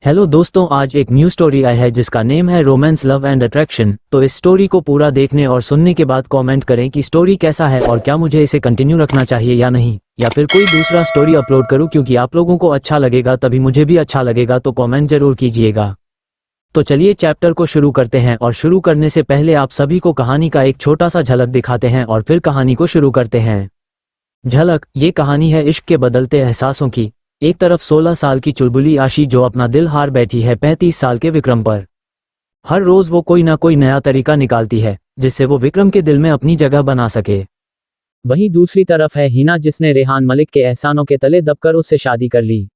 Hello दोस्तों, आज एक न्यू स्टोरी आई है जिसका नेम है रोमांस लव एंड अट्रैक्शन। तो इस स्टोरी को पूरा देखने और सुनने के बाद कमेंट करें कि स्टोरी कैसा है और क्या मुझे इसे कंटिन्यू रखना चाहिए या नहीं, या फिर कोई दूसरा स्टोरी अपलोड करूं, क्योंकि आप लोगों को अच्छा लगेगा तभी मुझे भी अच्छा लगेगा। तो कमेंट जरूर कीजिएगा। तो चलिए चैप्टर को शुरू करते हैं, और शुरू करने से पहले आप सभी को कहानी का एक छोटा सा झलक दिखाते हैं और फिर कहानी को शुरू करते हैं। झलक। ये कहानी है इश्क के बदलते एहसासों की। एक तरफ 16 साल की चुलबुली आशी जो अपना दिल हार बैठी है 35 साल के विक्रम पर। हर रोज वो कोई ना कोई नया तरीका निकालती है जिससे वो विक्रम के दिल में अपनी जगह बना सके। वहीं दूसरी तरफ है हिना, जिसने रेहान मलिक के एहसानों के तले दबकर उससे शादी कर ली।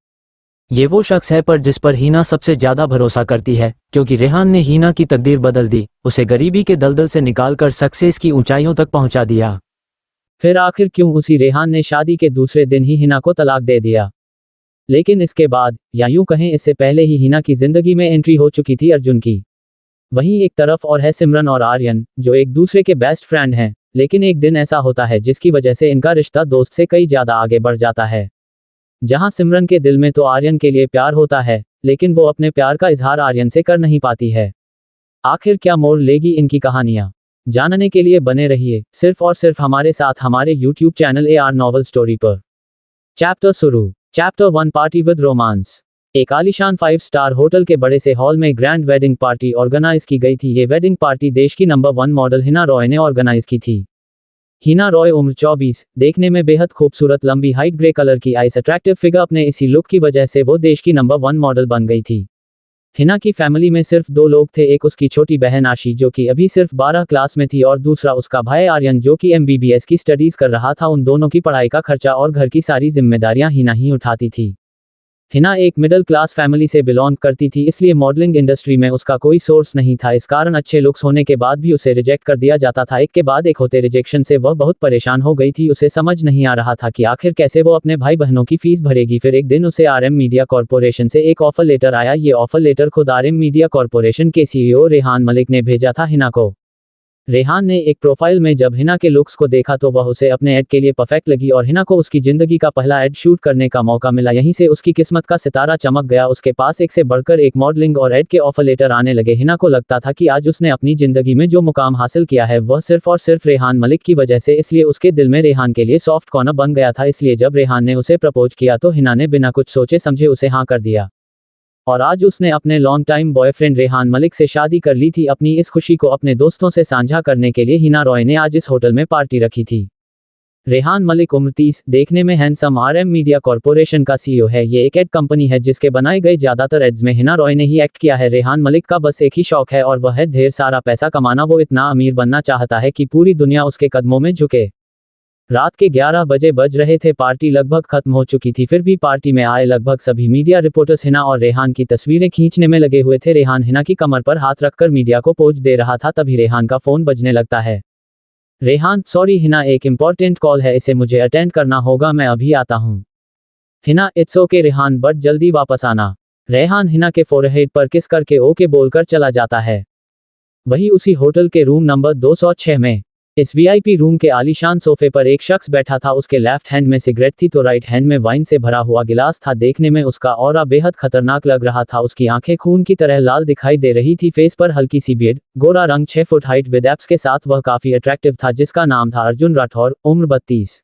ये वो शख्स है पर जिस पर हिना सबसे ज्यादा भरोसा करती है, क्योंकि रेहान ने हिना की तकदीर बदल दी, उसे गरीबी के दलदल से निकालकर सक्सेस की ऊंचाइयों तक पहुंचा दिया। फिर आखिर क्यों उसी रेहान ने शादी के दूसरे दिन ही हिना को तलाक दे दिया। लेकिन इसके बाद, या यूं कहें इससे पहले ही, हिना की जिंदगी में एंट्री हो चुकी थी अर्जुन की। वहीं एक तरफ और है सिमरन और आर्यन, जो एक दूसरे के बेस्ट फ्रेंड हैं। लेकिन एक दिन ऐसा होता है जिसकी वजह से इनका रिश्ता दोस्त से कई ज्यादा आगे बढ़ जाता है। जहां सिमरन के दिल में तो आर्यन के लिए प्यार होता है, लेकिन वो अपने प्यार का इजहार आर्यन से कर नहीं पाती है। आखिर क्या मोड़ लेगी इनकी कहानियां, जानने के लिए बने रहिए सिर्फ और सिर्फ हमारे साथ हमारे YouTube channel AR novel story पर। चैप्टर शुरू। Chapter 1, party with romance. एक आलीशान 5 स्टार होटल के बड़े से हॉल में ग्रैंड वेडिंग पार्टी ऑर्गेनाइज की गई थी। ये वेडिंग पार्टी देश की नंबर 1 मॉडल हिना रॉय ने ऑर्गेनाइज की थी। हिना रॉय उम्र 24, देखने में बेहद खूबसूरत, लंबी हाइट, ग्रे कलर की आइस, अट्रैक्टिव फिगर। अपने इसी लुक की वजह से वो देश की नंबर 1 मॉडल बन गई थी। हिना की फैमिली में सिर्फ 2 लोग थे, एक उसकी छोटी बहन आशी जो कि अभी सिर्फ 12 क्लास में थी, और दूसरा उसका भाई आर्यन जो कि MBBS की स्टडीज कर रहा था। उन दोनों की पढ़ाई का खर्चा और घर की सारी जिम्मेदारियां हिना ही उठाती थी। हिना एक मिडिल क्लास फैमिली से बिलोंग करती थी, इसलिए मॉडलिंग इंडस्ट्री में उसका कोई सोर्स नहीं था। इस कारण अच्छे लुक्स होने के बाद भी उसे रिजेक्ट कर दिया जाता था। एक के बाद एक होते रिजेक्शन से वह बहुत परेशान हो गई थी। उसे समझ नहीं आ रहा था कि आखिर कैसे वो अपने भाई बहनों की फीस भरेगी। फिर एक दिन उसे RM मीडिया कॉरपोरेशन से एक ऑफर लेटर आया। ये ऑफर लेटर खुद RM मीडिया कॉरपोरेशन के CEO रेहान मलिक ने भेजा था हिना को। रेहान ने एक प्रोफाइल में जब हिना के लुक्स को देखा तो वह उसे अपने ऐड के लिए परफेक्ट लगी, और हिना को उसकी जिंदगी का पहला ऐड शूट करने का मौका मिला। यहीं से उसकी किस्मत का सितारा चमक गया। उसके पास एक से बढ़कर एक मॉडलिंग और ऐड के ऑफर लेटर आने लगे। हिना को लगता था कि आज उसने अपनी जिंदगी में जो मुकाम हासिल किया है वह सिर्फ और सिर्फ रेहान मलिक की वजह से, इसलिए उसके दिल में रेहान के लिए सॉफ्ट कॉर्नर बन गया था। इसलिए जब रेहान ने उसे प्रपोज किया तो हिना ने बिना कुछ सोचे समझे उसे हाँ कर दिया, और आज उसने अपने long time boyfriend Rehan Malik से शादी कर ली थी। अपनी इस खुशी को अपने दोस्तों से साझा करने के लिए हिना रॉय ने आज इस होटल में पार्टी रखी थी। रेहान मलिक उम्र 30, देखने में हैंडसम, RM मीडिया कॉरपोरेशन का CEO है। ये एक एड कंपनी है जिसके बनाए गए ज्यादातर एड्स में हिना रॉय ने ही एक्ट किया है। रेहान मलिक का बस एक ही शौक है और वह है ढेर सारा पैसा कमाना। वो इतना अमीर बनना चाहता है कि पूरी दुनिया उसके कदमों में झुके। रात के 11 बजे बज रहे थे। पार्टी लगभग खत्म हो चुकी थी, फिर भी पार्टी में आए लगभग सभी मीडिया रिपोर्टर्स हिना और रेहान की तस्वीरें खींचने में लगे हुए थे। रेहान हिना की कमर पर हाथ रखकर मीडिया को पोज दे रहा था, तभी रेहान का फोन बजने लगता है। रेहान, सॉरी हिना, एक इंपॉर्टेंट कॉल है, इसे मुझे अटेंड करना होगा, मैं अभी आता हूँ। Hina, it's okay Rehan, but जल्दी वापस आना। रेहान हिना के फोरहेड पर किस करके ओके बोलकर चला जाता है। वही उसी होटल के रूम नंबर 206 में इस VIP रूम के आलीशान सोफे पर एक शख्स बैठा था। उसके लेफ्ट हैंड में सिगरेट थी तो राइट हैंड में वाइन से भरा हुआ गिलास था। देखने में उसका ऑरा बेहद खतरनाक लग रहा था। उसकी आंखें खून की तरह लाल दिखाई दे रही थी। फेस पर हल्की सी बियर्ड, गोरा रंग, 6 फुट हाइट विद एब्स के साथ वह काफी अट्रैक्टिव था। जिसका नाम था अर्जुन राठौर, उम्र 32।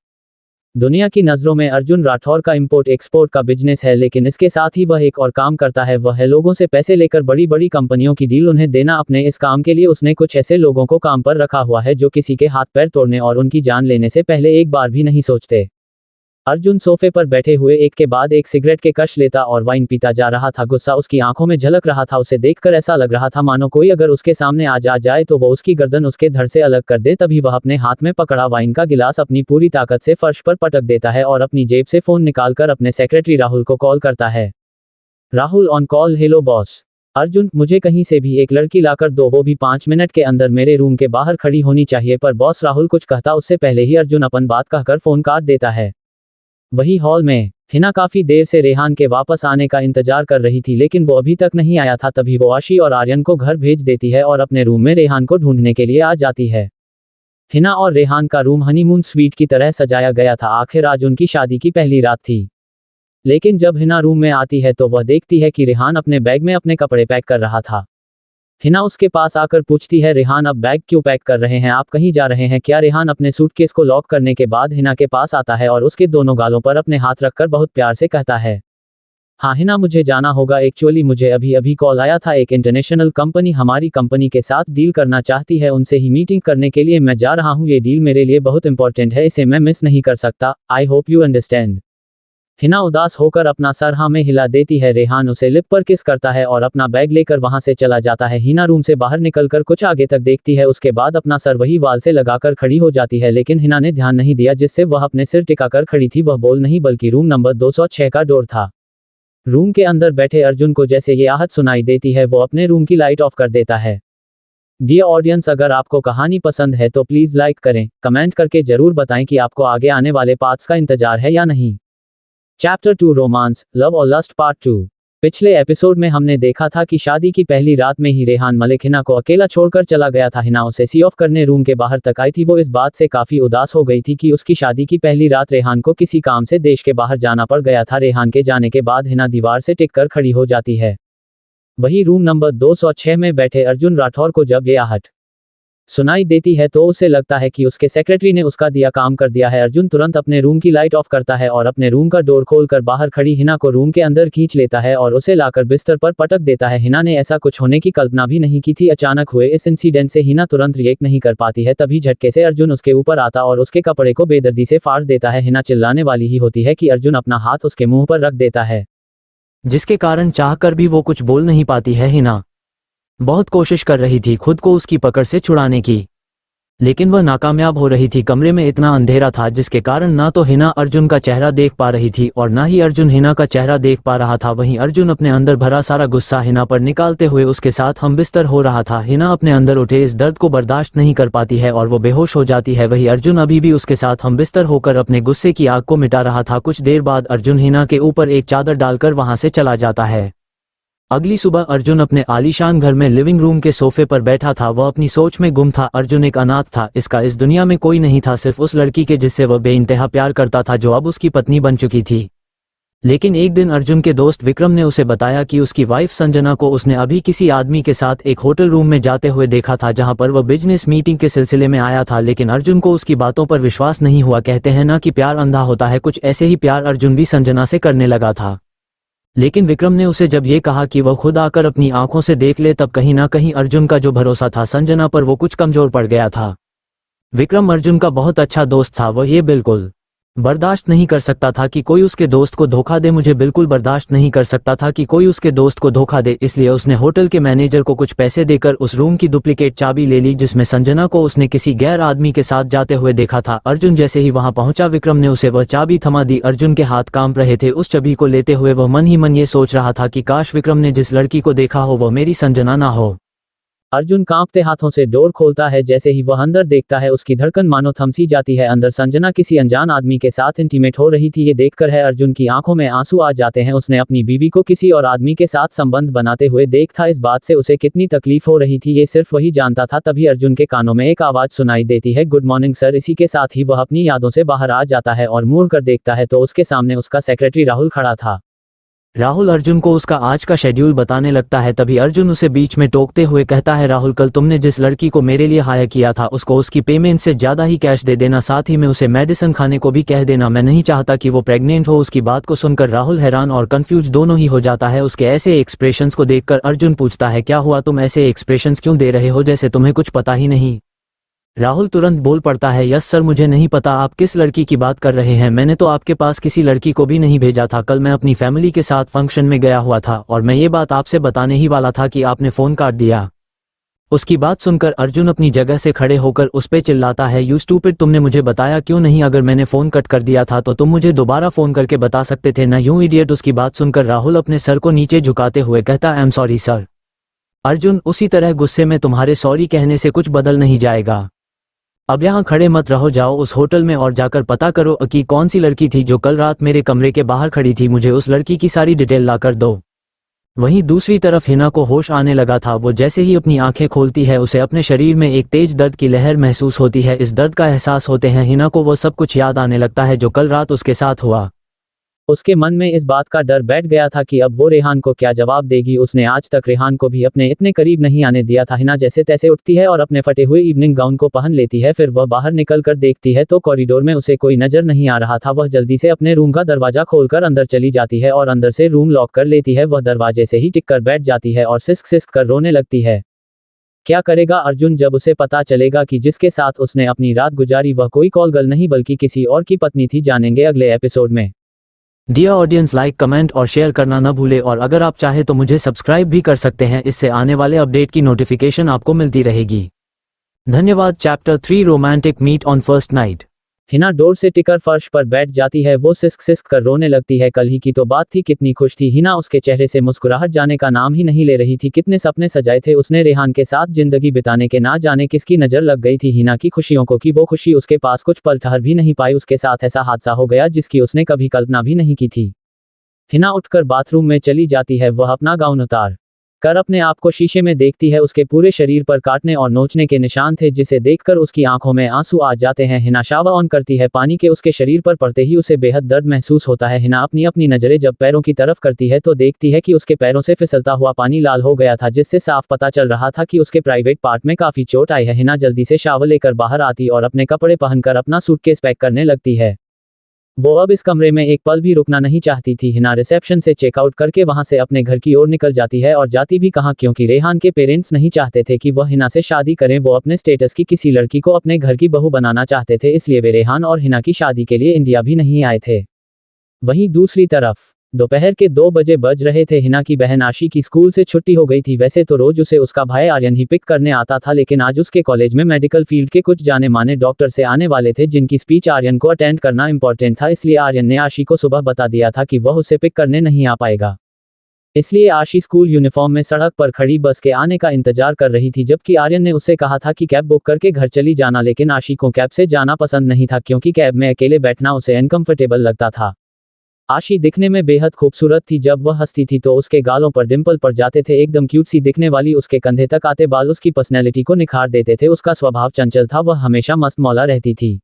दुनिया की नज़रों में अर्जुन राठौर का इंपोर्ट एक्सपोर्ट का बिजनेस है, लेकिन इसके साथ ही वह एक और काम करता है। वह है लोगों से पैसे लेकर बड़ी बड़ी कंपनियों की डील उन्हें देना। अपने इस काम के लिए उसने कुछ ऐसे लोगों को काम पर रखा हुआ है जो किसी के हाथ पैर तोड़ने और उनकी जान लेने से पहले एक बार भी नहीं सोचते। अर्जुन सोफे पर बैठे हुए एक के बाद एक सिगरेट के कश लेता और वाइन पीता जा रहा था। गुस्सा उसकी आंखों में झलक रहा था। उसे देखकर ऐसा लग रहा था मानो कोई अगर उसके सामने आ जाए तो वो उसकी गर्दन उसके धड़ से अलग कर दे। तभी वह अपने हाथ में पकड़ा वाइन का गिलास अपनी पूरी ताकत से फर्श पर पटक देता है और अपनी जेब से फोन निकालकर अपने सेक्रेटरी राहुल को कॉल करता है। Rahul on call. Hello boss. Arjun, मुझे कहीं से भी एक लड़की लाकर दो, वो भी 5 मिनट के अंदर मेरे रूम के बाहर खड़ी होनी चाहिए। पर बॉस, राहुल कुछ कहता उससे पहले ही अर्जुन अपन बात कहकर फोन काट देता है। वही हॉल में हिना काफी देर से रेहान के वापस आने का इंतजार कर रही थी, लेकिन वो अभी तक नहीं आया था। तभी वो आशी और आर्यन को घर भेज देती है और अपने रूम में रेहान को ढूंढने के लिए आ जाती है। हिना और रेहान का रूम हनीमून स्वीट की तरह सजाया गया था। आखिर आज उनकी शादी की पहली रात थी। लेकिन जब हिना रूम में आती है तो वह देखती है कि रेहान अपने बैग में अपने कपड़े पैक कर रहा था। हिना उसके पास आकर पूछती है, रेहान अब बैग क्यों पैक कर रहे हैं, आप कहीं जा रहे हैं क्या? रेहान अपने सूटकेस को लॉक करने के बाद हिना के पास आता है और उसके दोनों गालों पर अपने हाथ रखकर बहुत प्यार से कहता है, हाँ हिना मुझे जाना होगा, एक्चुअली मुझे अभी अभी कॉल आया था, एक इंटरनेशनल कंपनी हमारी कंपनी के साथ डील करना चाहती है, उनसे ही मीटिंग करने के लिए मैं जा रहा हूँ, ये डील मेरे लिए बहुत इंपॉर्टेंट है, इसे मैं मिस नहीं कर सकता, I hope you understand. Hina उदास होकर अपना सर हाँ में हिला देती है। रेहान उसे लिप पर किस करता है और अपना बैग लेकर वहां से चला जाता है। हिना रूम से बाहर निकलकर कुछ आगे तक देखती है, उसके बाद अपना सर वही वाल से लगाकर खड़ी हो जाती है, लेकिन हिना ने ध्यान नहीं दिया जिससे वह अपने सिर टिकाकर खड़ी थी, वह बोल नहीं बल्कि रूम नंबर 206 का डोर था। रूम के अंदर बैठे अर्जुन को जैसे ये आहट सुनाई देती है वो अपने रूम की लाइट ऑफ कर देता है। डियर ऑडियंस, अगर आपको कहानी पसंद है तो प्लीज लाइक करें, कमेंट करके जरूर बताएं कि आपको आगे आने वाले पार्ट्स का इंतजार है या नहीं। चैप्टर 2 रोमांस, लव और लस्ट पार्ट 2। पिछले एपिसोड में हमने देखा था कि शादी की पहली रात में ही रेहान मलिक हिना को अकेला छोड़कर चला गया था। हिना उसे सी ऑफ करने रूम के बाहर तक आई थी। वो इस बात से काफी उदास हो गई थी कि उसकी शादी की पहली रात रेहान को किसी काम से देश के बाहर जाना पड़ गया था। रेहान के जाने के बाद हिना दीवार से टिक कर खड़ी हो जाती है। वही रूम नंबर 206 में बैठे अर्जुन राठौर को जब ये आहट सुनाई देती है तो उसे लगता है कि उसके सेक्रेटरी ने उसका दिया काम कर दिया है। अर्जुन तुरंत अपने रूम की लाइट ऑफ करता है और अपने रूम का डोर खोलकर बाहर खड़ी हिना को रूम के अंदर खींच लेता है और उसे लाकर बिस्तर पर पटक देता है। हिना ने ऐसा कुछ होने की कल्पना भी नहीं की थी। अचानक हुए इस इंसिडेंट से हिना तुरंत रिएक्ट नहीं कर पाती है, तभी झटके से अर्जुन उसके ऊपर आता और उसके कपड़े को बेदर्दी से फाड़ देता है। हिना चिल्लाने वाली ही होती है कि अर्जुन अपना हाथ उसके मुंह पर रख देता है, जिसके कारण चाहकर भी वो कुछ बोल नहीं पाती है। हिना बहुत कोशिश कर रही थी खुद को उसकी पकड़ से छुड़ाने की, लेकिन वह नाकामयाब हो रही थी। कमरे में इतना अंधेरा था जिसके कारण ना तो हिना अर्जुन का चेहरा देख पा रही थी और ना ही अर्जुन हिना का चेहरा देख पा रहा था। वहीं अर्जुन अपने अंदर भरा सारा गुस्सा हिना पर निकालते हुए उसके साथ हमबिस्तर हो रहा था। हिना अपने अंदर उठे इस दर्द को बर्दाश्त नहीं कर पाती है और वो बेहोश हो जाती है। वहीं अर्जुन अभी भी उसके साथ हमबिस्तर होकर अपने गुस्से की आग को मिटा रहा था। कुछ देर बाद अर्जुन हिना के ऊपर एक चादर डालकर वहां से चला जाता है। अगली सुबह अर्जुन अपने आलीशान घर में लिविंग रूम के सोफे पर बैठा था। वह अपनी सोच में गुम था। अर्जुन एक अनाथ था, इसका इस दुनिया में कोई नहीं था सिर्फ उस लड़की के जिससे वह बेइंतहा प्यार करता था, जो अब उसकी पत्नी बन चुकी थी। लेकिन एक दिन अर्जुन के दोस्त विक्रम ने उसे बताया कि उसकी वाइफ संजना को उसने अभी किसी आदमी के साथ एक होटल रूम में जाते हुए देखा था, जहां पर वह बिजनेस मीटिंग के सिलसिले में आया था। लेकिन अर्जुन को उसकी बातों पर विश्वास नहीं हुआ। कहते हैं ना कि प्यार अंधा होता है, कुछ ऐसे ही प्यार अर्जुन भी संजना से करने लगा था। लेकिन विक्रम ने उसे जब ये कहा कि वह खुद आकर अपनी आंखों से देख ले, तब कहीं ना कहीं अर्जुन का जो भरोसा था संजना पर वो कुछ कमजोर पड़ गया था। विक्रम अर्जुन का बहुत अच्छा दोस्त था, वह ये बिल्कुल बर्दाश्त नहीं कर सकता था कि कोई उसके दोस्त को धोखा दे। मुझे बिल्कुल बर्दाश्त नहीं कर सकता था कि कोई उसके दोस्त को धोखा दे, इसलिए उसने होटल के मैनेजर को कुछ पैसे देकर उस रूम की डुप्लीकेट चाबी ले ली जिसमें संजना को उसने किसी गैर आदमी के साथ जाते हुए देखा था। अर्जुन जैसे ही वहां पहुंचा विक्रम ने उसे वह चाबी थमा दी। अर्जुन के हाथ कांप रहे थे। उस चाबी को लेते हुए वह मन ही मन ये सोच रहा था कि काश विक्रम ने जिस लड़की को देखा हो वह मेरी संजना ना हो। अर्जुन कांपते हाथों से डोर खोलता है। जैसे ही वह अंदर देखता है उसकी धड़कन मानो थम सी जाती है। अंदर संजना किसी अनजान आदमी के साथ इंटीमेट हो रही थी। ये देखकर है अर्जुन की आंखों में आंसू आ जाते हैं। उसने अपनी बीवी को किसी और आदमी के साथ संबंध बनाते हुए देख था। इस बात से उसे कितनी तकलीफ हो रही थी ये सिर्फ वही जानता था। तभी अर्जुन के कानों में एक आवाज सुनाई देती है, गुड मॉर्निंग सर। इसी के साथ ही वह अपनी यादों से बाहर आ जाता है और मुड़ कर देखता है तो उसके सामने उसका सेक्रेटरी राहुल खड़ा था। राहुल अर्जुन को उसका आज का शेड्यूल बताने लगता है। तभी अर्जुन उसे बीच में टोकते हुए कहता है, राहुल कल तुमने जिस लड़की को मेरे लिए हायर किया था उसको उसकी पेमेंट से ज्यादा ही कैश दे देना, साथ ही में उसे मेडिसिन खाने को भी कह देना। मैं नहीं चाहता कि वो प्रेग्नेंट हो। उसकी बात को सुनकर राहुल हैरान और कंफ्यूज दोनों ही हो जाता है। उसके ऐसे एक्सप्रेशंस को देखकर अर्जुन पूछता है, क्या हुआ, तुम ऐसे एक्सप्रेशंस क्यों दे रहे हो जैसे तुम्हें कुछ पता ही नहीं। राहुल तुरंत बोल पड़ता है, यस सर, मुझे नहीं पता आप किस लड़की की बात कर रहे हैं। मैंने तो आपके पास किसी लड़की को भी नहीं भेजा था। कल मैं अपनी फैमिली के साथ फंक्शन में गया हुआ था और मैं ये बात आपसे बताने ही वाला था कि आपने फोन काट दिया। उसकी बात सुनकर अर्जुन अपनी जगह से खड़े होकर उस पे चिल्लाता है, यू स्टूपिड, तुमने मुझे बताया क्यों नहीं? अगर मैंने फोन कट कर दिया था तो तुम मुझे दोबारा फोन करके बता सकते थे ना, यू इडियट। उसकी बात सुनकर राहुल अपने सर को नीचे झुकाते हुए कहता, I am sorry sir. Arjun, उसी तरह गुस्से में तुम्हारे सॉरी कहने से कुछ बदल नहीं जाएगा। अब यहाँ खड़े मत रहो, जाओ उस होटल में और जाकर पता करो कि कौन सी लड़की थी जो कल रात मेरे कमरे के बाहर खड़ी थी। मुझे उस लड़की की सारी डिटेल लाकर दो। वहीं दूसरी तरफ हिना को होश आने लगा था। वो जैसे ही अपनी आंखें खोलती है उसे अपने शरीर में एक तेज दर्द की लहर महसूस होती है। इस दर्द का एहसास होते हैं हिना को वो सब कुछ याद आने लगता है जो कल रात उसके साथ हुआ। उसके मन में इस बात का डर बैठ गया था कि अब वो रेहान को क्या जवाब देगी। उसने आज तक रेहान को भी अपने इतने करीब नहीं आने दिया था। हिना जैसे तैसे उठती है और अपने फटे हुए इवनिंग गाउन को पहन लेती है। फिर वह बाहर निकल कर देखती है तो कॉरिडोर में उसे कोई नजर नहीं आ रहा था। वह जल्दी से अपने रूम का दरवाजा खोलकर अंदर चली जाती है और अंदर से रूम लॉक कर लेती है। वह दरवाजे से ही टिक कर बैठ जाती है और सिस्क सिस्क कर रोने लगती है। क्या करेगा अर्जुन जब उसे पता चलेगा कि जिसके साथ उसने अपनी रात गुजारी वह कोई कॉल गर्ल नहीं बल्कि किसी और की पत्नी थी। जानेंगे अगले एपिसोड में। डियर ऑडियंस, लाइक कमेंट और शेयर करना न भूले और अगर आप चाहे तो मुझे सब्सक्राइब भी कर सकते हैं। इससे आने वाले अपडेट की नोटिफिकेशन आपको मिलती रहेगी। धन्यवाद। Chapter 3 romantic meet on first night. हिना डोर से टिकर फर्श पर बैठ जाती है। वो सिस्क सिस्क कर रोने लगती है। कल ही की तो बात थी, कितनी खुश थी हिना। उसके चेहरे से मुस्कुराहट जाने का नाम ही नहीं ले रही थी। कितने सपने सजाए थे उसने रेहान के साथ जिंदगी बिताने के, ना जाने किसकी नजर लग गई थी हिना की खुशियों को कि वो खुशी उसके पास कुछ पल ठहर भी नहीं पाई। उसके साथ ऐसा हादसा हो गया जिसकी उसने कभी कल्पना भी नहीं की थी। हिना उठकर बाथरूम में चली जाती है। वह अपना गाउन उतार कर अपने आप को शीशे में देखती है। उसके पूरे शरीर पर काटने और नोचने के निशान थे जिसे देखकर उसकी आंखों में आंसू आ जाते हैं। हिना शावर ऑन करती है। पानी के उसके शरीर पर पड़ते ही उसे बेहद दर्द महसूस होता है। हिना अपनी अपनी नजरें जब पैरों की तरफ करती है तो देखती है कि उसके पैरों से फिसलता हुआ पानी लाल हो गया था, जिससे साफ पता चल रहा था कि उसके प्राइवेट पार्ट में काफी चोट आई है। हिना जल्दी से शावर लेकर बाहर आती और अपने कपड़े पहनकर अपना सूटकेस पैक करने लगती है। वो अब इस कमरे में एक पल भी रुकना नहीं चाहती थी। हिना रिसेप्शन से चेकआउट करके वहां से अपने घर की ओर निकल जाती है और जाती भी कहां, क्योंकि रेहान के पेरेंट्स नहीं चाहते थे कि वह हिना से शादी करें। वो अपने स्टेटस की किसी लड़की को अपने घर की बहू बनाना चाहते थे, इसलिए वे रेहान और हिना की शादी के लिए इंडिया भी नहीं आए थे। वहीं दूसरी तरफ दोपहर के 2 बजे बज रहे थे। हिना की बहन आशी की स्कूल से छुट्टी हो गई थी। वैसे तो रोज उसे उसका भाई आर्यन ही पिक करने आता था, लेकिन आज उसके कॉलेज में मेडिकल फील्ड के कुछ जाने माने डॉक्टर से आने वाले थे जिनकी स्पीच आर्यन को अटेंड करना इंपॉर्टेंट था। इसलिए आर्यन ने आशी को सुबह बता दिया था कि वह उसे पिक करने नहीं आ पाएगा। इसलिए आशी स्कूल यूनिफॉर्म में सड़क पर खड़ी बस के आने का इंतजार कर रही थी, जबकि आर्यन ने उससे कहा था कि कैब बुक करके घर चली जाना। लेकिन आशी को कैब से जाना पसंद नहीं था, क्योंकि कैब में अकेले बैठना उसे अनकंफर्टेबल लगता था। आशी दिखने में बेहद खूबसूरत थी। जब वह हंसती थी तो उसके गालों पर डिंपल पड़ जाते थे। एकदम क्यूट सी दिखने वाली उसके कंधे तक आते बाल उसकी पर्सनैलिटी को निखार देते थे। उसका स्वभाव चंचल था, वह हमेशा मस्त मौला रहती थी।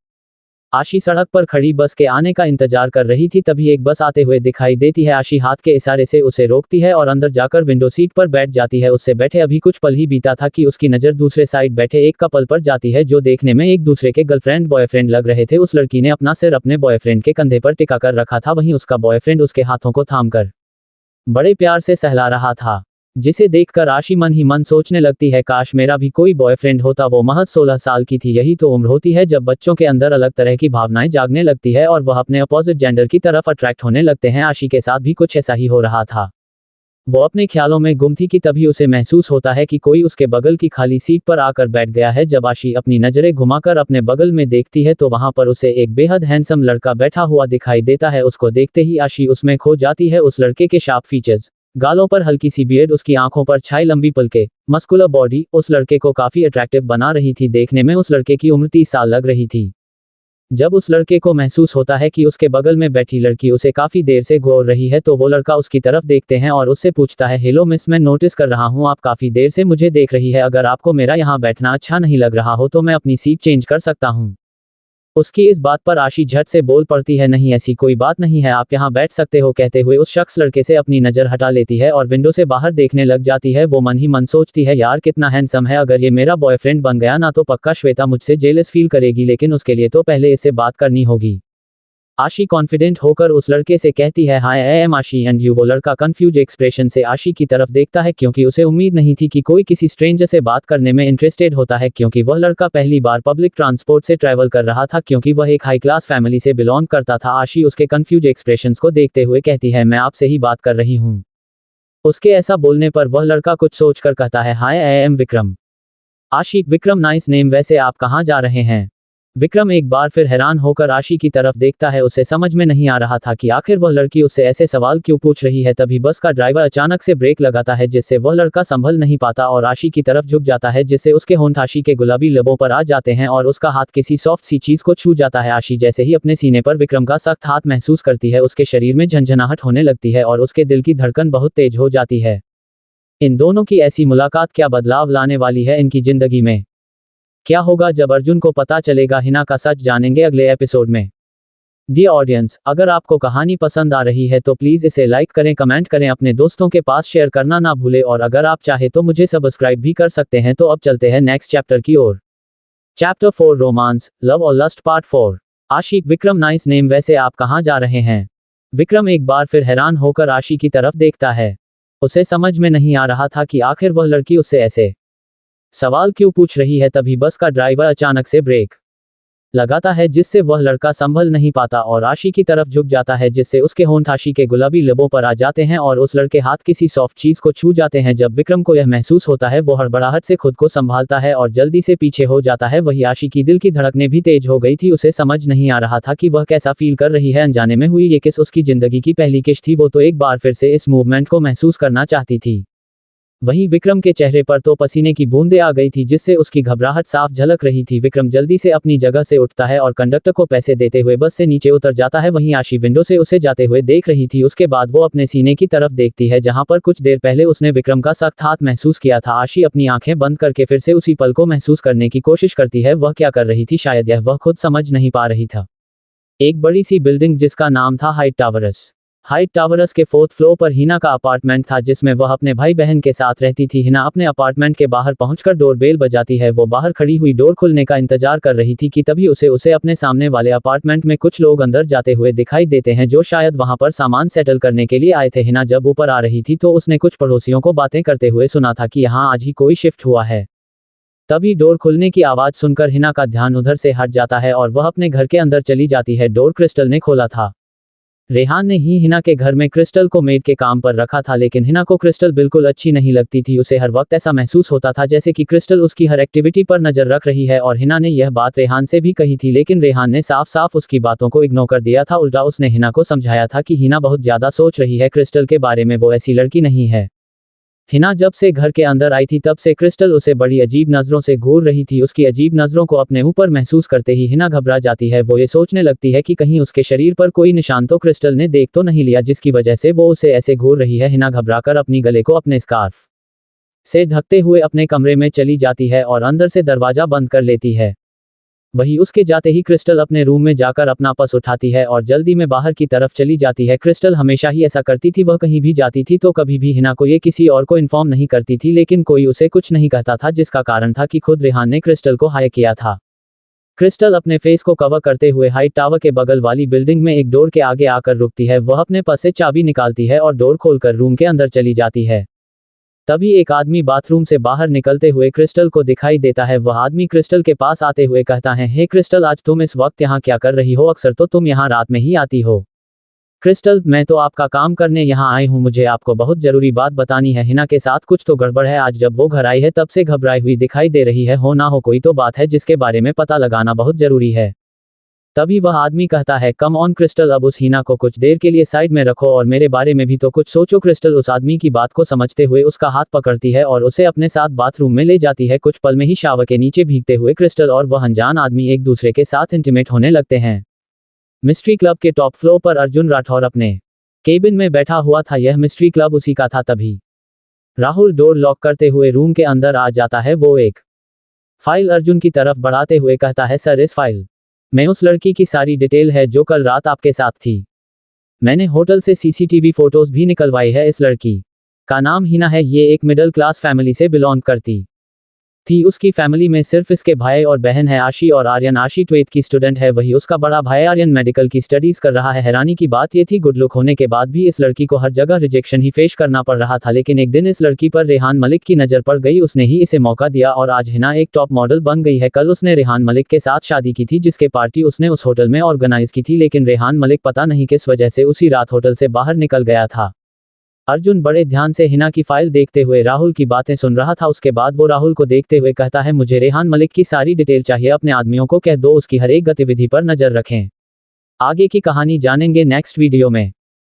आशी सड़क पर खड़ी बस के आने का इंतजार कर रही थी, तभी एक बस आते हुए दिखाई देती है। आशी हाथ के इशारे से उसे रोकती है और अंदर जाकर विंडो सीट पर बैठ जाती है। उससे बैठे अभी कुछ पल ही बीता था कि उसकी नज़र दूसरे साइड बैठे एक कपल पर जाती है जो देखने में एक दूसरे के गर्लफ्रेंड बॉयफ्रेंड लग रहे थे। उस लड़की ने अपना सिर अपने बॉयफ्रेंड के कंधे पर टिका कर रखा था, वहीं उसका बॉयफ्रेंड उसके हाथों को थामकर बड़े प्यार से सहला रहा था, जिसे देखकर आशी मन ही मन सोचने लगती है, काश मेरा भी कोई बॉयफ्रेंड होता। वो महज 16 साल की थी। यही तो उम्र होती है जब बच्चों के अंदर अलग तरह की भावनाएं जागने लगती है और वह अपने अपोजिट जेंडर की तरफ अट्रैक्ट होने लगते हैं। आशी के साथ भी कुछ ऐसा ही हो रहा था। वो अपने ख्यालों में गुम थी कि तभी उसे महसूस होता है कि कोई उसके बगल की खाली सीट पर आकर बैठ गया है। जब आशी अपनी नजरें घुमाकर अपने बगल में देखती है तो वहां पर उसे एक बेहद हैंडसम लड़का बैठा हुआ दिखाई देता है। उसको देखते ही आशी उसमें खो जाती है। उस लड़के के शार्प फीचर्स, गालों पर हल्की सी बियर्ड, उसकी आंखों पर छाई लंबी पलकें, मस्कुलर बॉडी उस लड़के को काफी अट्रैक्टिव बना रही थी। देखने में उस लड़के की उम्र 30 साल लग रही थी। जब उस लड़के को महसूस होता है कि उसके बगल में बैठी लड़की उसे काफी देर से घूर रही है तो वो लड़का उसकी तरफ देखते हैं और उससे पूछता है, हेलो मिस, मैं नोटिस कर रहा हूँ आप काफी देर से मुझे देख रही है। अगर आपको मेरा यहाँ बैठना अच्छा नहीं लग रहा हो तो मैं अपनी सीट चेंज कर सकता हूँ। उसकी इस बात पर आशी झट से बोल पड़ती है, नहीं ऐसी कोई बात नहीं है, आप यहाँ बैठ सकते हो। कहते हुए उस शख्स लड़के से अपनी नज़र हटा लेती है और विंडो से बाहर देखने लग जाती है। वो मन ही मन सोचती है, यार कितना हैंडसम है, अगर ये मेरा बॉयफ्रेंड बन गया ना तो पक्का श्वेता मुझसे जेलस फील करेगी, लेकिन उसके लिए तो पहले इससे बात करनी होगी। आशी कॉन्फिडेंट होकर उस लड़के से कहती है, हाय आई एम आशी एंड यू। वो लड़का कंफ्यूज एक्सप्रेशन से आशी की तरफ देखता है, क्योंकि उसे उम्मीद नहीं थी कि कोई किसी स्ट्रेंजर से बात करने में इंटरेस्टेड होता है, क्योंकि वह लड़का पहली बार पब्लिक ट्रांसपोर्ट से ट्रैवल कर रहा था, क्योंकि वह एक हाई क्लास फैमिली से बिलोंग करता था। आशी उसके कंफ्यूज एक्सप्रेशंस को देखते हुए कहती है, मैं आपसे ही बात कर रही हूँ। उसके ऐसा बोलने पर वह लड़का कुछ सोचकर कहता है, हाय आई एम विक्रम। आशी, विक्रम नाइस नेम, वैसे आप कहाँ जा रहे हैं? विक्रम एक बार फिर हैरान होकर आशी की तरफ देखता है। उसे समझ में नहीं आ रहा था कि आखिर वह लड़की उससे ऐसे सवाल क्यों पूछ रही है। तभी बस का ड्राइवर अचानक से ब्रेक लगाता है, जिससे वह लड़का संभल नहीं पाता और आशी की तरफ झुक जाता है, जिससे उसके होंठ आशी के गुलाबी लबों पर आ जाते हैं और उसका हाथ किसी सॉफ्ट सी चीज को छू जाता है। आशी जैसे ही अपने सीने पर विक्रम का सख्त हाथ महसूस करती है, उसके शरीर में झंझनाहट होने लगती है और उसके दिल की धड़कन बहुत तेज हो जाती है। इन दोनों की ऐसी मुलाकात क्या बदलाव लाने वाली है इनकी जिंदगी में? क्या होगा जब अर्जुन को पता चलेगा हिना का सच? जानेंगे अगले एपिसोड में। डियर ऑडियंस, अगर आपको कहानी पसंद आ रही है तो प्लीज़ इसे लाइक करें, कमेंट करें, अपने दोस्तों के पास शेयर करना ना भूलें और अगर आप चाहे तो मुझे सब्सक्राइब भी कर सकते हैं। तो अब चलते हैं नेक्स्ट चैप्टर की ओर। चैप्टर 4, रोमांस, लव और लस्ट, पार्ट 4। आशिक, विक्रम, नाइस नेम। वैसे आप कहाँ जा रहे हैं? विक्रम एक बार फिर हैरान होकर आशी की तरफ देखता है। उसे समझ में नहीं आ रहा था कि आखिर वह लड़की उससे ऐसे सवाल क्यों पूछ रही है। तभी बस का ड्राइवर अचानक से ब्रेक लगाता है जिससे वह लड़का संभल नहीं पाता और आशी की तरफ झुक जाता है, जिससे उसके होंठ आशी के गुलाबी लबों पर आ जाते हैं और उस लड़के हाथ किसी सॉफ्ट चीज को छू जाते हैं। जब विक्रम को यह महसूस होता है वो हड़बड़ाहट से खुद को संभालता है और जल्दी से पीछे हो जाता है। वही आशी की दिल की धड़कनें भी तेज हो गई थी। उसे समझ नहीं आ रहा था कि वह कैसा फील कर रही है। अनजाने में हुई ये किस उसकी जिंदगी की पहली किस थी। वो तो एक बार फिर से इस मूवमेंट को महसूस करना चाहती थी। वहीं विक्रम के चेहरे पर तो पसीने की बूंदें आ गई थी, जिससे उसकी घबराहट साफ झलक रही थी। विक्रम जल्दी से अपनी जगह से उठता है और कंडक्टर को पैसे देते हुए बस से नीचे उतर जाता है। वहीं आशी विंडो से उसे जाते हुए देख रही थी। उसके बाद वो अपने सीने की तरफ देखती है जहां पर कुछ देर पहले उसने विक्रम का सख्त हाथ महसूस किया था। आशी अपनी आंखें बंद करके फिर से उसी पल को महसूस करने की कोशिश करती है। वह क्या कर रही थी, शायद यह वह खुद समझ नहीं पा रही था। एक बड़ी सी बिल्डिंग जिसका नाम था हाइट टावरस। हाइट टावरस के 4th फ्लोर पर हिना का अपार्टमेंट था, जिसमें वह अपने भाई बहन के साथ रहती थी। हिना अपने अपार्टमेंट के बाहर पहुंचकर डोरबेल बजाती है। वो बाहर खड़ी हुई डोर खुलने का इंतजार कर रही थी कि तभी उसे अपने सामने वाले अपार्टमेंट में कुछ लोग अंदर जाते हुए दिखाई देते हैं, जो शायद वहां पर सामान सेटल करने के लिए आए थे। हिना जब ऊपर आ रही थी तो उसने कुछ पड़ोसियों को बातें करते हुए सुना था कि यहाँ आज ही कोई शिफ्ट हुआ है। तभी डोर खुलने की आवाज सुनकर हिना का ध्यान उधर से हट जाता है और वह अपने घर के अंदर चली जाती है। डोर क्रिस्टल ने खोला था। रेहान ने ही हिना के घर में क्रिस्टल को मेड के काम पर रखा था, लेकिन हिना को क्रिस्टल बिल्कुल अच्छी नहीं लगती थी। उसे हर वक्त ऐसा महसूस होता था जैसे कि क्रिस्टल उसकी हर एक्टिविटी पर नजर रख रही है और हिना ने यह बात रेहान से भी कही थी, लेकिन रेहान ने साफ साफ उसकी बातों को इग्नोर कर दिया था। उल्टा उसने हिना को समझाया था कि हिना बहुत ज्यादा सोच रही है क्रिस्टल के बारे में, वो ऐसी लड़की नहीं है। हिना जब से घर के अंदर आई थी तब से क्रिस्टल उसे बड़ी अजीब नजरों से घूर रही थी। उसकी अजीब नजरों को अपने ऊपर महसूस करते ही हिना घबरा जाती है। वो ये सोचने लगती है कि कहीं उसके शरीर पर कोई निशान तो क्रिस्टल ने देख तो नहीं लिया, जिसकी वजह से वो उसे ऐसे घूर रही है। हिना घबराकर अपनी गले को अपने स्कार्फ से ढकते हुए अपने कमरे में चली जाती है और अंदर से दरवाजा बंद कर लेती है। वही उसके जाते ही क्रिस्टल अपने रूम में जाकर अपना पर्स उठाती है और जल्दी में बाहर की तरफ चली जाती है। क्रिस्टल हमेशा ही ऐसा करती थी। वह कहीं भी जाती थी तो कभी भी हिना को ये किसी और को इन्फॉर्म नहीं करती थी, लेकिन कोई उसे कुछ नहीं कहता था, जिसका कारण था कि खुद रेहान ने क्रिस्टल को हायर किया था। क्रिस्टल अपने फेस को कवर करते हुए हाइट टावर के बगल वाली बिल्डिंग में एक डोर के आगे आकर रुकती है। वह अपने पर्स से चाबी निकालती है और डोर खोलकर रूम के अंदर चली जाती है। तभी एक आदमी बाथरूम से बाहर निकलते हुए क्रिस्टल को दिखाई देता है। वह आदमी क्रिस्टल के पास आते हुए कहता है, हे क्रिस्टल, आज तुम इस वक्त यहाँ क्या कर रही हो? अक्सर तो तुम यहाँ रात में ही आती हो। क्रिस्टल, मैं तो आपका काम करने यहाँ आई हूँ, मुझे आपको बहुत जरूरी बात बतानी है। हिना के साथ कुछ तो गड़बड़ है। आज जब वो घर आई है तब से घबराई हुई दिखाई दे रही है। हो ना हो कोई तो बात है जिसके बारे में पता लगाना बहुत जरूरी है। तभी वह आदमी कहता है, कम ऑन क्रिस्टल, अब उस हिना को कुछ देर के लिए साइड में रखो और मेरे बारे में भी तो कुछ सोचो। क्रिस्टल उस आदमी की बात को समझते हुए उसका हाथ पकड़ती है और उसे अपने साथ बाथरूम में ले जाती है। कुछ पल में ही शावर के नीचे भीगते हुए क्रिस्टल और वह अनजान आदमी एक दूसरे के साथ इंटीमेट होने लगते हैं। मिस्ट्री क्लब के टॉप फ्लोर पर अर्जुन राठौर अपने केबिन में बैठा हुआ था। यह मिस्ट्री क्लब उसी का था। तभी राहुल डोर लॉक करते हुए रूम के अंदर आ जाता है। वो एक फाइल अर्जुन की तरफ बढ़ाते हुए कहता है, सर, इस फाइल में उस लड़की की सारी डिटेल है जो कल रात आपके साथ थी। मैंने होटल से सीसीटीवी फोटोज भी निकलवाई है। इस लड़की का नाम हिना है। ये एक मिडिल क्लास फैमिली से बिलोंग करती थी। उसकी फैमिली में सिर्फ इसके भाई और बहन है, आशी और आर्यन। आशी 12th की स्टूडेंट है, वही उसका बड़ा भाई आर्यन मेडिकल की स्टडीज कर रहा है। हैरानी की बात ये थी, गुड लुक होने के बाद भी इस लड़की को हर जगह रिजेक्शन ही फेस करना पड़ रहा था। लेकिन एक दिन इस लड़की पर रेहान मलिक की नजर पड़ गई। उसने ही इसे मौका दिया और आज हिना एक टॉप मॉडल बन गई है। कल उसने रेहान मलिक के साथ शादी की थी, जिसके पार्टी उसने उस होटल में ऑर्गेनाइज की थी, लेकिन रेहान मलिक पता नहीं किस वजह से उसी रात होटल से बाहर निकल गया था। अर्जुन बड़े ध्यान से हिना की फाइल देखते हुए राहुल की बातें सुन रहा था। उसके बाद वो राहुल को देखते हुए कहता है, मुझे रेहान मलिक की सारी डिटेल चाहिए। अपने आदमियों को कह दो उसकी हर एक गतिविधि पर नजर रखें। आगे की कहानी जानेंगे नेक्स्ट वीडियो में।